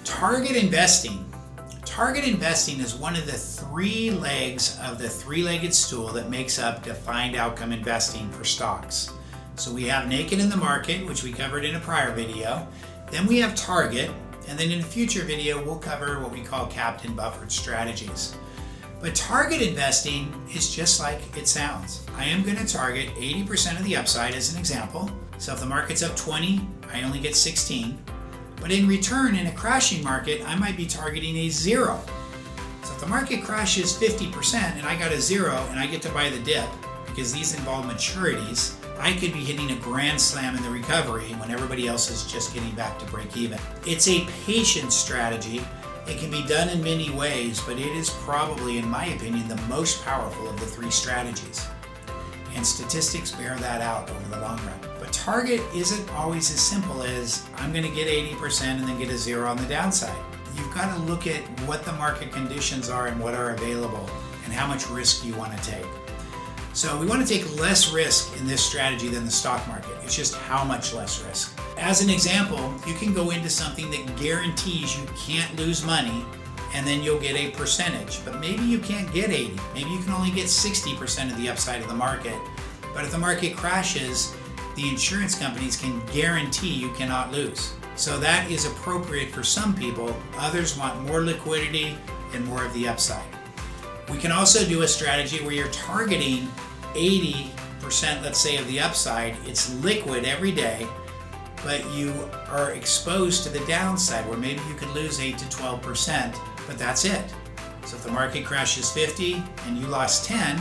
Target investing. Target investing is one of the three legs of the three-legged stool that makes up defined outcome investing for stocks. So we have naked in the market, which we covered in a prior video. Then we have target, and then in a future video, we'll cover what we call capped and buffered strategies. But target investing is just like it sounds. I am going to target 80% of the upside as an example. So if the market's up 20, I only get 16. But in return, in a crashing market, I might be targeting a 0. So if the market crashes 50% and I got a 0 and I get to buy the dip, because these involve maturities, I could be hitting a grand slam in the recovery when everybody else is just getting back to break even. It's a patient strategy. It can be done in many ways, but it is probably, in my opinion, the most powerful of the three strategies. And statistics bear that out over the long run. But target isn't always as simple as I'm going to get 80% and then get a 0 on the downside. You've got to look at what the market conditions are and what are available and how much risk you want to take. So we want to take less risk in this strategy than the stock market. It's just how much less risk. As an example, you can go into something that guarantees you can't lose money and then you'll get a percentage. But maybe you can't get 80. Maybe you can only get 60% of the upside of the market. But if the market crashes, the insurance companies can guarantee you cannot lose. So that is appropriate for some people. Others want more liquidity and more of the upside. We can also do a strategy where you're targeting 80%, let's say, of the upside. It's liquid every day, but you are exposed to the downside where maybe you could lose 8 to 12%, but that's it. So if the market crashes 50 and you lost 10,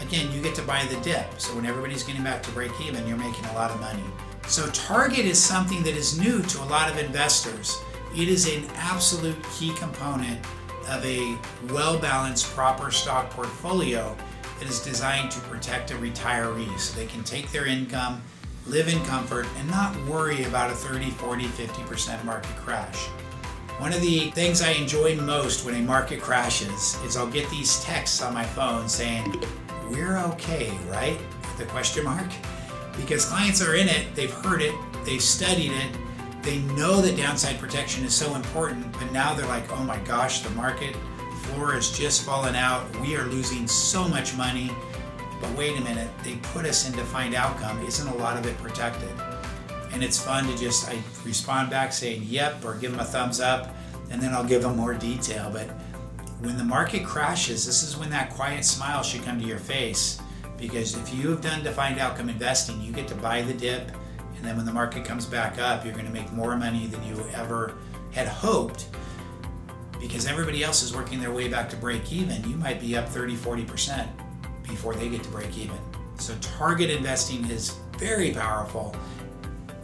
again, you get to buy the dip. So when everybody's getting back to break even, you're making a lot of money. So target is something that is new to a lot of investors. It is an absolute key component of a well-balanced, proper stock portfolio that is designed to protect a retiree so they can take their income, live in comfort, and not worry about a 30, 40, 50% market crash. One of the things I enjoy most when a market crashes is I'll get these texts on my phone saying, "We're okay, right?" with a question mark. Because clients are in it, they've heard it, they've studied it, they know that downside protection is so important, but now they're like, oh my gosh, the market floor has just fallen out. We are losing so much money. But wait a minute, they put us in defined outcome. Isn't a lot of it protected? And it's fun to just, I respond back saying yep, or give them a thumbs up, and then I'll give them more detail. But when the market crashes, this is when that quiet smile should come to your face. Because if you have done defined outcome investing, you get to buy the dip, and then when the market comes back up, you're going to make more money than you ever had hoped. Because everybody else is working their way back to break even. You might be up 30, 40% before they get to break even. So target investing is very powerful,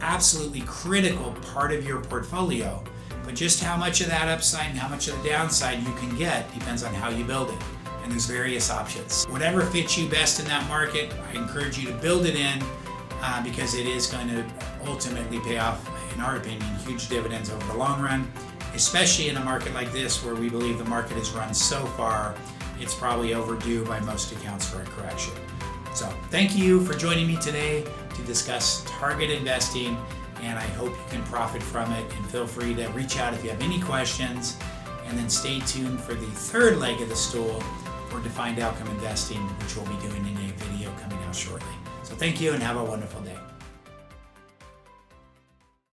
absolutely critical part of your portfolio. But just how much of that upside and how much of the downside you can get depends on how you build it. And there's various options. Whatever fits you best in that market, I encourage you to build it in because it is going to ultimately pay off, in our opinion, huge dividends over the long run, especially in a market like this where we believe the market has run so far, it's probably overdue by most accounts for a correction. So thank you for joining me today to discuss target investing, and I hope you can profit from it, and feel free to reach out if you have any questions, and then stay tuned for the third leg of the stool for defined outcome investing, which we'll be doing in a video coming out shortly. So thank you and have a wonderful day.